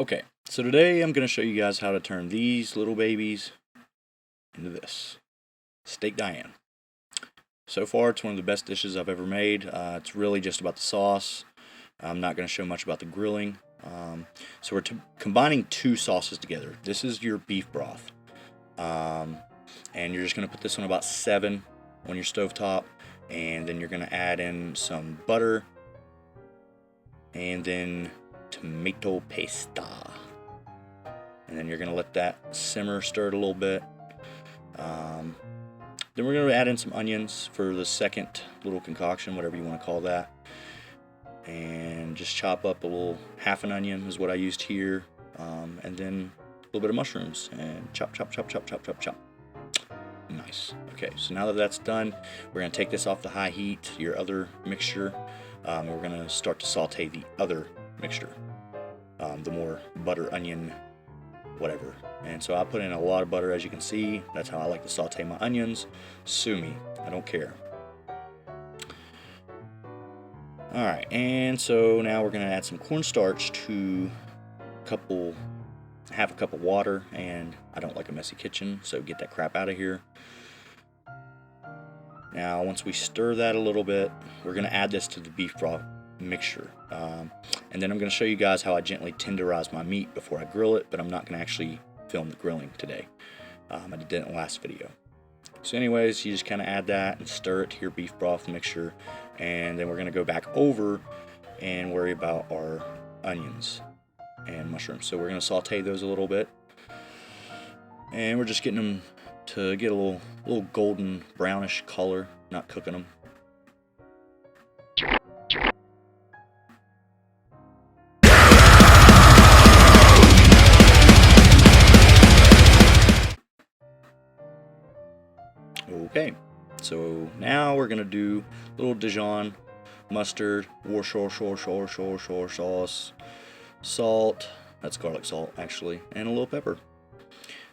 Okay, so today I'm going to show you guys how to turn these little babies into this. Steak Diane. So far, it's one of the best dishes I've ever made. It's really just about the sauce. I'm not going to show much about the grilling. So we're combining two sauces together. This is your beef broth. And you're just going to put this on about 7 on your stovetop. And then you're going to add in some butter. And then tomato pasta, and then you're going to let that simmer, stir it a little bit. Then we're going to add in some onions for the second little concoction, whatever you want to call that, and just chop up a little half an onion is what I used here, and then a little bit of mushrooms, and chop, chop, chop, chop, chop, chop, chop. Nice. Okay, so now that that's done, we're going to take this off the high heat, your other mixture. We're going to start to saute the other mixture, the more butter, onion, whatever. And so I put in a lot of butter, as you can see. That's how I like to saute my onions. Sue me, I don't care. Alright, and so now we're going to add some cornstarch to half a cup of water, and I don't like a messy kitchen, so get that crap out of here. Now, once we stir that a little bit, we're going to add this to the beef broth mixture. And then I'm going to show you guys how I gently tenderize my meat before I grill it, but I'm not going to actually film the grilling today. I did it in the last video. So anyways, you just kind of add that and stir it to your beef broth mixture, and then we're going to go back over and worry about our onions and mushrooms. So we're going to saute those a little bit, and we're just getting them to get a little golden brownish color, not cooking them. Okay, so now we're gonna do a little Dijon mustard, Worcestershire sauce, salt, that's garlic salt actually, and a little pepper.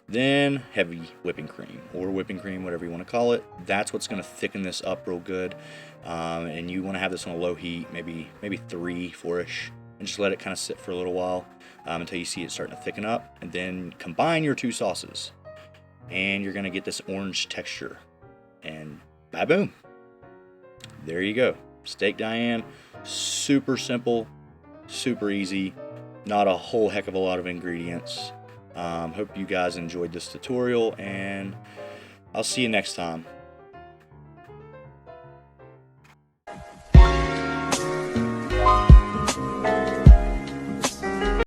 Then heavy whipping cream, or whipping cream, whatever you want to call it. That's what's going to thicken this up real good. And you want to have this on a low heat, maybe 3-4ish, and just let it kind of sit for a little while until you see it starting to thicken up. And then combine your two sauces, and you're going to get this orange texture. And boom, there you go. Steak Diane, super simple, super easy, not a whole heck of a lot of ingredients. Hope you guys enjoyed this tutorial, and I'll see you next time.